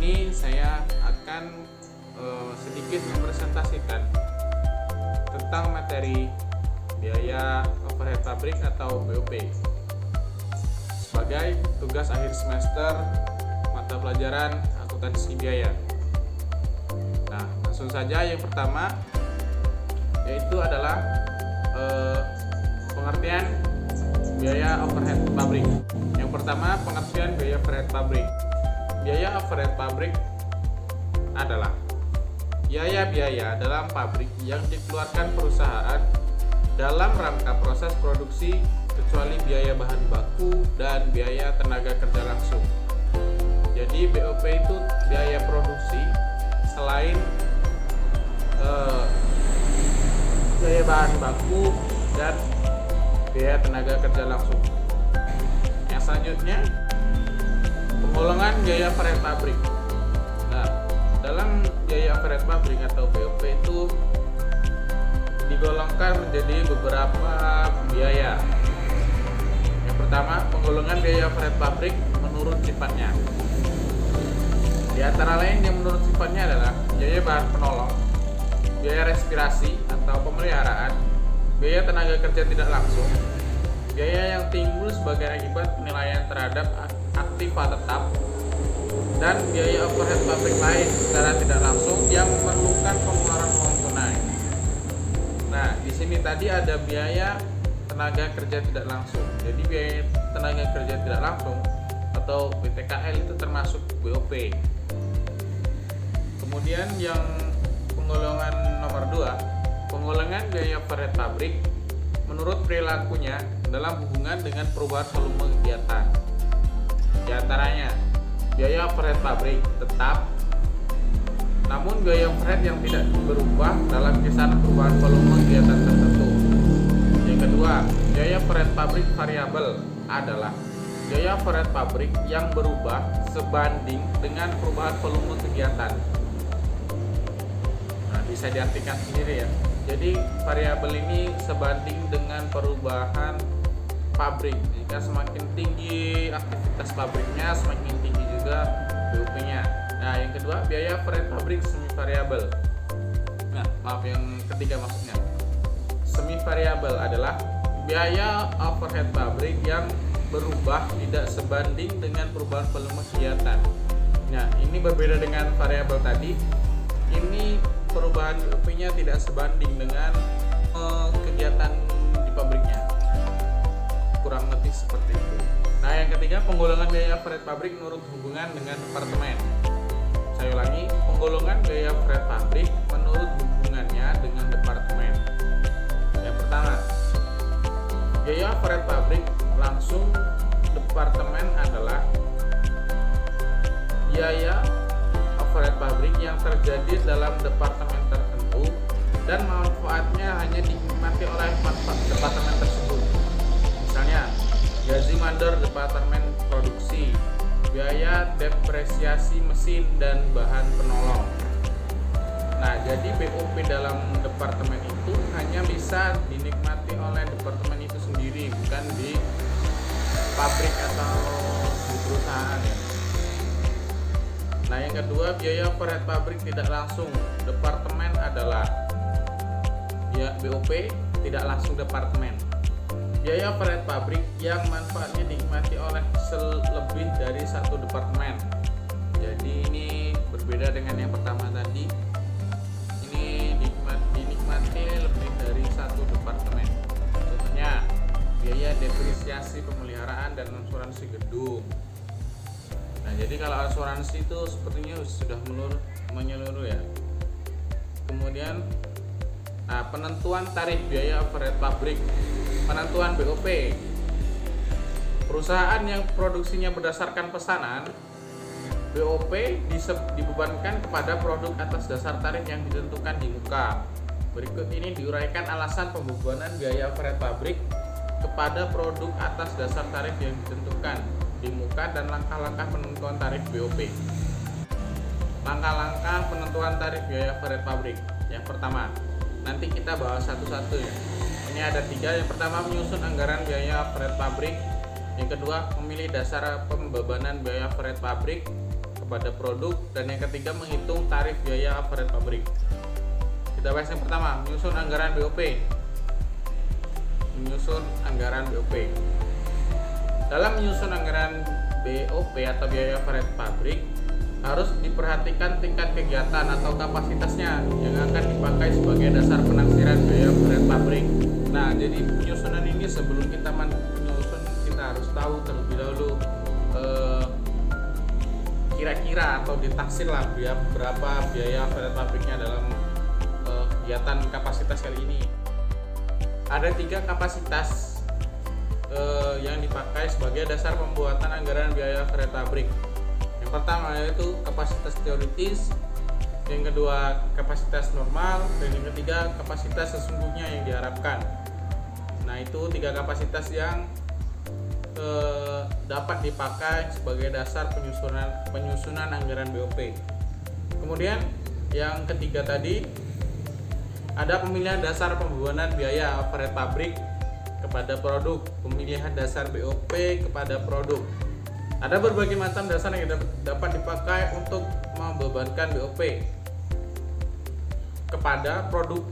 ini saya akan sedikit mempresentasikan tentang materi biaya overhead pabrik atau BOP sebagai tugas akhir semester mata pelajaran akuntansi biaya. Nah, langsung saja yang pertama yaitu adalah pengertian biaya overhead pabrik. Yang pertama, pengertian biaya overhead pabrik. Biaya overhead pabrik adalah biaya-biaya dalam pabrik yang dikeluarkan perusahaan dalam rangka proses produksi kecuali biaya bahan baku dan biaya tenaga kerja langsung. Jadi BOP itu biaya produksi selain biaya bahan baku dan biaya tenaga kerja langsung. Yang selanjutnya, penggolongan biaya overhead pabrik. Nah, dalam biaya overhead pabrik atau BOP itu digolongkan menjadi beberapa biaya. Yang pertama, penggolongan biaya overhead pabrik menurut sifatnya. Di antara lain yang menurut sifatnya adalah biaya bahan penolong, biaya respirasi atau pemeliharaan, biaya tenaga kerja tidak langsung, biaya yang timbul sebagai akibat penilaian terhadap aktiva tetap, dan biaya overhead pabrik lain secara tidak langsung yang memerlukan pengeluaran uang tunai. Nah, di sini tadi ada biaya tenaga kerja tidak langsung. Jadi biaya tenaga kerja tidak langsung atau PTKL itu termasuk BOP. Kemudian yang penggolongan nomor 2, penggolongan biaya overhead pabrik menurut perilakunya dalam hubungan dengan perubahan volume kegiatan. Di antaranya, biaya overhead pabrik tetap, namun biaya overhead yang tidak berubah dalam kisaran perubahan volume kegiatan tertentu. Yang kedua, biaya overhead pabrik variabel adalah biaya overhead pabrik yang berubah sebanding dengan perubahan volume kegiatan. Nah, bisa diartikan sendiri ya. Jadi variabel ini sebanding dengan perubahan pabrik. Jika semakin tinggi aktivitas pabriknya, semakin tinggi juga BOP-nya. Nah, yang kedua, biaya overhead pabrik semi variabel. Nah, maaf, yang ketiga maksudnya. Semi variabel adalah biaya overhead pabrik yang berubah tidak sebanding dengan perubahan volume kegiatan. Nah, ini berbeda dengan variabel tadi. Ini perubahan BOP-nya tidak sebanding dengan kegiatan di pabriknya. Kurang lebih seperti itu. Nah, yang ketiga, penggolongan biaya overhead pabrik menurut hubungan dengan departemen. Saya ulangi, penggolongan biaya overhead pabrik menurut hubungannya dengan departemen. Yang pertama, biaya overhead pabrik langsung departemen adalah biaya overhead pabrik yang terjadi dalam departemen tertentu dan manfaatnya hanya dinikmati oleh departemen tersebut. Misalnya, gaji mandor departemen produksi, biaya depresiasi mesin dan bahan penolong. Nah, jadi BOP dalam departemen itu hanya bisa dinikmati oleh departemen itu sendiri, bukan di pabrik atau di perusahaan ya. Nah, yang kedua, biaya overhead pabrik tidak langsung departemen adalah BOP tidak langsung departemen. Biaya overhead pabrik yang manfaatnya dinikmati oleh lebih dari satu departemen. Jadi ini berbeda dengan yang pertama tadi. Ini dinikmati lebih dari satu departemen. Contohnya, biaya depresiasi pemeliharaan dan asuransi gedung. Nah, jadi kalau asuransi itu sepertinya sudah menyeluruh ya. Kemudian, penentuan tarif biaya overhead pabrik, penentuan BOP. Perusahaan yang produksinya berdasarkan pesanan, BOP dibebankan kepada produk atas dasar tarif yang ditentukan di muka. Berikut ini diuraikan alasan pembebanan biaya overhead pabrik kepada produk atas dasar tarif yang ditentukan di muka dan langkah-langkah penentuan tarif BOP. Langkah-langkah penentuan tarif biaya overhead pabrik. Yang pertama, nanti kita bahas satu-satu ya. Ini ada 3. Yang pertama, menyusun anggaran biaya overhead pabrik. Yang kedua, memilih dasar pembebanan biaya overhead pabrik. kepada produk, dan yang ketiga menghitung tarif biaya overhead pabrik. Kita bahas yang pertama, menyusun anggaran BOP. Menyusun anggaran BOP. Dalam menyusun anggaran BOP atau biaya overhead pabrik, harus diperhatikan tingkat kegiatan atau kapasitasnya yang akan dipakai sebagai dasar penaksiran biaya overhead pabrik. Nah, jadi penyusunan ini sebelum kita menyusun, kita harus tahu terlebih dahulu kira-kira atau ditaksir lah berapa biaya overhead pabriknya dalam kegiatan kapasitas kali ini. Ada 3 kapasitas yang dipakai sebagai dasar pembuatan anggaran biaya overhead pabrik. Yang pertama yaitu kapasitas teoritis, yang kedua kapasitas normal, dan yang ketiga kapasitas sesungguhnya yang diharapkan. Nah, itu 3 kapasitas yang dapat dipakai sebagai dasar penyusunan anggaran BOP. Kemudian yang ketiga tadi ada pemilihan dasar pembebanan biaya overhead pabrik kepada produk, pemilihan dasar BOP kepada produk. Ada berbagai macam dasar yang dapat dipakai untuk membebankan BOP kepada produk.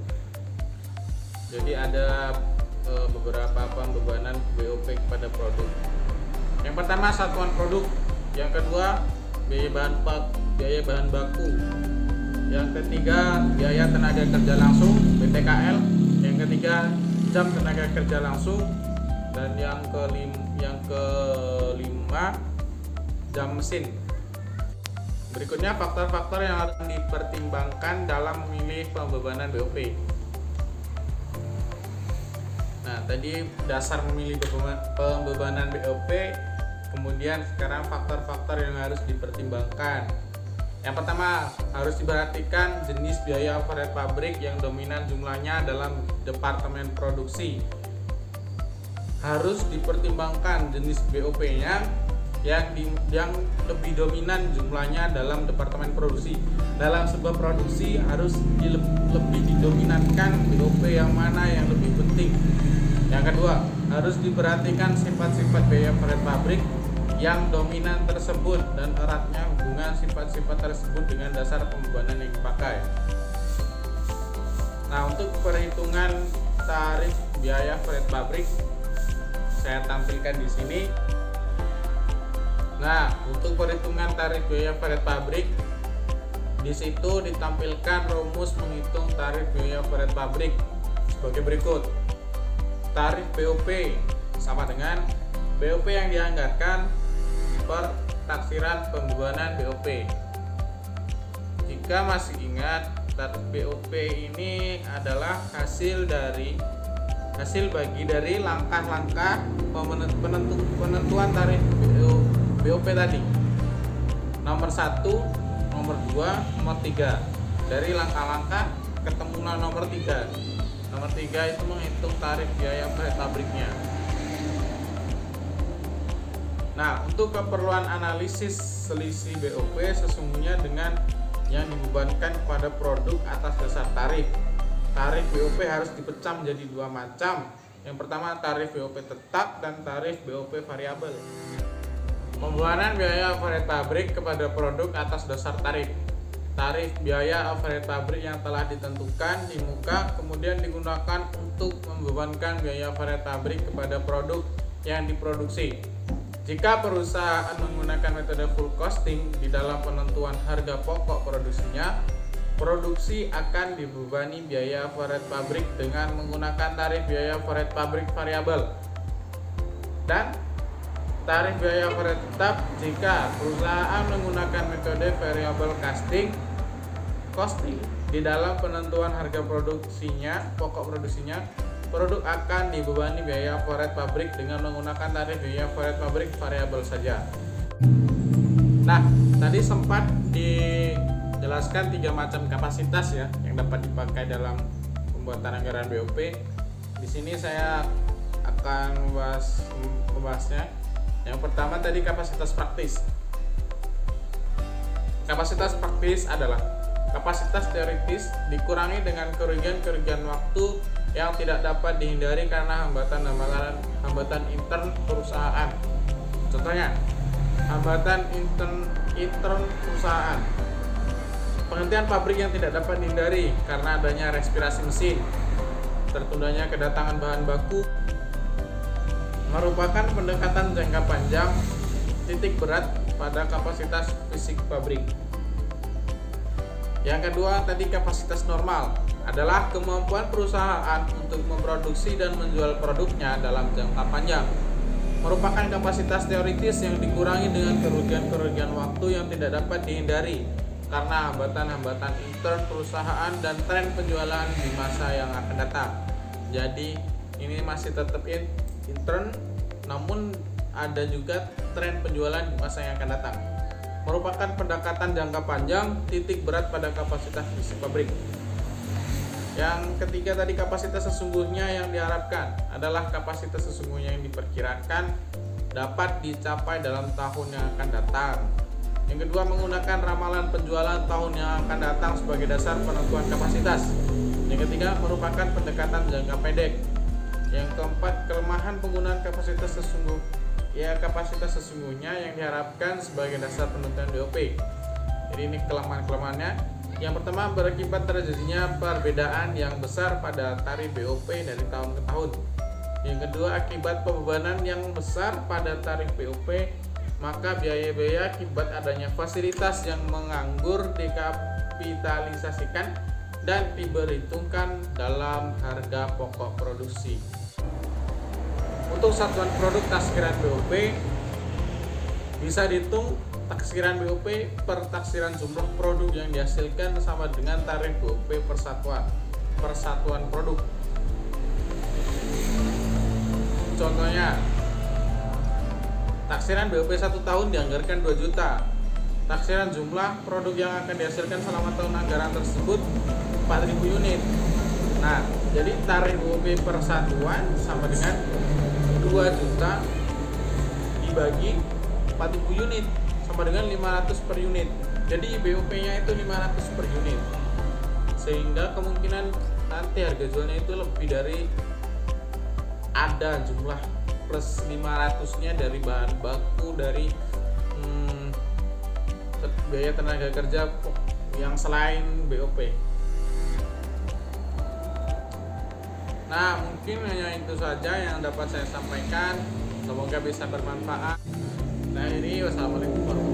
Jadi ada beberapa pembebanan BOP kepada produk. Yang pertama satuan produk, yang kedua biaya bahan baku, yang ketiga biaya tenaga kerja langsung BTKL, yang ketiga jam tenaga kerja langsung, dan yang kelima jam mesin. Berikutnya faktor-faktor yang harus dipertimbangkan dalam memilih pembebanan BOP. Nah, tadi dasar memilih pembebanan BOP, kemudian sekarang faktor-faktor yang harus dipertimbangkan. Yang pertama, harus diperhatikan jenis biaya overhead pabrik yang dominan jumlahnya dalam departemen produksi. Harus dipertimbangkan jenis BOP-nya yang lebih dominan jumlahnya dalam departemen produksi. Dalam sebuah produksi harus lebih didominankan BOP yang mana yang lebih penting. Yang kedua, harus diperhatikan sifat-sifat biaya overhead pabrik yang dominan tersebut dan eratnya hubungan sifat-sifat tersebut dengan dasar pembebanan yang dipakai. Nah, untuk perhitungan tarif biaya overhead pabrik saya tampilkan di sini. Nah, untuk perhitungan tarif biaya overhead pabrik, di situ ditampilkan rumus menghitung tarif biaya overhead pabrik sebagai berikut. Tarif BOP sama dengan BOP yang dianggarkan per taksiran pembebanan BOP. Jika masih ingat, tarif BOP ini adalah hasil bagi dari langkah-langkah penentuan tarif BOP tadi. Nomor 1, nomor 2, nomor 3. Dari langkah-langkah ketemulah nomor 3. Nomor 3 itu menghitung tarif biaya overhead pabriknya. Nah, untuk keperluan analisis selisih BOP sesungguhnya dengan yang dibebankan kepada produk atas dasar tarif. Tarif BOP harus dipecah menjadi 2 macam. Yang pertama tarif BOP tetap dan tarif BOP variabel. Pembebanan biaya overhead pabrik kepada produk atas dasar tarif. Tarif biaya overhead pabrik yang telah ditentukan di muka kemudian digunakan untuk membebankan biaya overhead pabrik kepada produk yang diproduksi. Jika perusahaan menggunakan metode full costing di dalam penentuan harga pokok produksinya, produksi akan dibebani biaya overhead pabrik dengan menggunakan tarif biaya overhead pabrik variabel. Dan tarif biaya overhead tetap jika perusahaan menggunakan metode variable costing di dalam penentuan harga produksinya, pokok produksinya, produk akan dibebani biaya overhead pabrik dengan menggunakan tarif biaya overhead pabrik variabel saja. Nah, tadi sempat dijelaskan 3 macam kapasitas ya yang dapat dipakai dalam pembuatan anggaran BOP. Di sini saya akan membahasnya. Yang pertama tadi kapasitas praktis. Kapasitas praktis adalah kapasitas teoritis dikurangi dengan kerugian-kerugian waktu yang tidak dapat dihindari karena hambatan intern perusahaan. Contohnya, Hambatan intern perusahaan. Penghentian pabrik yang tidak dapat dihindari karena adanya respirasi mesin, tertundanya kedatangan bahan baku, merupakan pendekatan jangka panjang titik berat pada kapasitas fisik pabrik. Yang kedua tadi kapasitas normal adalah kemampuan perusahaan untuk memproduksi dan menjual produknya dalam jangka panjang. Merupakan kapasitas teoritis yang dikurangi dengan kerugian-kerugian waktu yang tidak dapat dihindari karena hambatan-hambatan intern perusahaan dan tren penjualan di masa yang akan datang. Jadi ini masih tetap intern, namun ada juga tren penjualan di masa yang akan datang. Merupakan pendekatan jangka panjang titik berat pada kapasitas fisik pabrik. Yang ketiga tadi kapasitas sesungguhnya yang diharapkan adalah kapasitas sesungguhnya yang diperkirakan dapat dicapai dalam tahun yang akan datang. Yang kedua menggunakan ramalan penjualan tahun yang akan datang sebagai dasar penentuan kapasitas. Yang ketiga merupakan pendekatan jangka pendek. Yang keempat kelemahan penggunaan kapasitas sesungguhnya yang diharapkan sebagai dasar penentuan BOP. Jadi ini kelemahannya. Yang pertama berakibat terjadinya perbedaan yang besar pada tarif BOP dari tahun ke tahun. Yang kedua akibat pembebanan yang besar pada tarif BOP, maka biaya-biaya akibat adanya fasilitas yang menganggur dikapitalisasikan dan diperhitungkan dalam harga pokok produksi. Untuk satuan produk taksiran BOP bisa dihitung taksiran BOP per taksiran jumlah produk yang dihasilkan sama dengan tarif BOP per satuan produk. Contohnya, taksiran BOP 1 tahun dianggarkan 2 juta. Taksiran jumlah produk yang akan dihasilkan selama tahun anggaran tersebut 4.000 unit. Nah, jadi tarif BOP per satuan sama dengan 2 juta dibagi 4.000 unit sama dengan 500 per unit. Jadi BOP-nya itu 500 per unit. Sehingga kemungkinan nanti harga jualnya itu lebih dari ada jumlah plus 500-nya dari bahan baku, dari biaya tenaga kerja yang selain BOP. Nah, mungkin hanya itu saja yang dapat saya sampaikan. Semoga bisa bermanfaat. Nah, ini wassalamualaikum warahmatullahi wabarakatuh.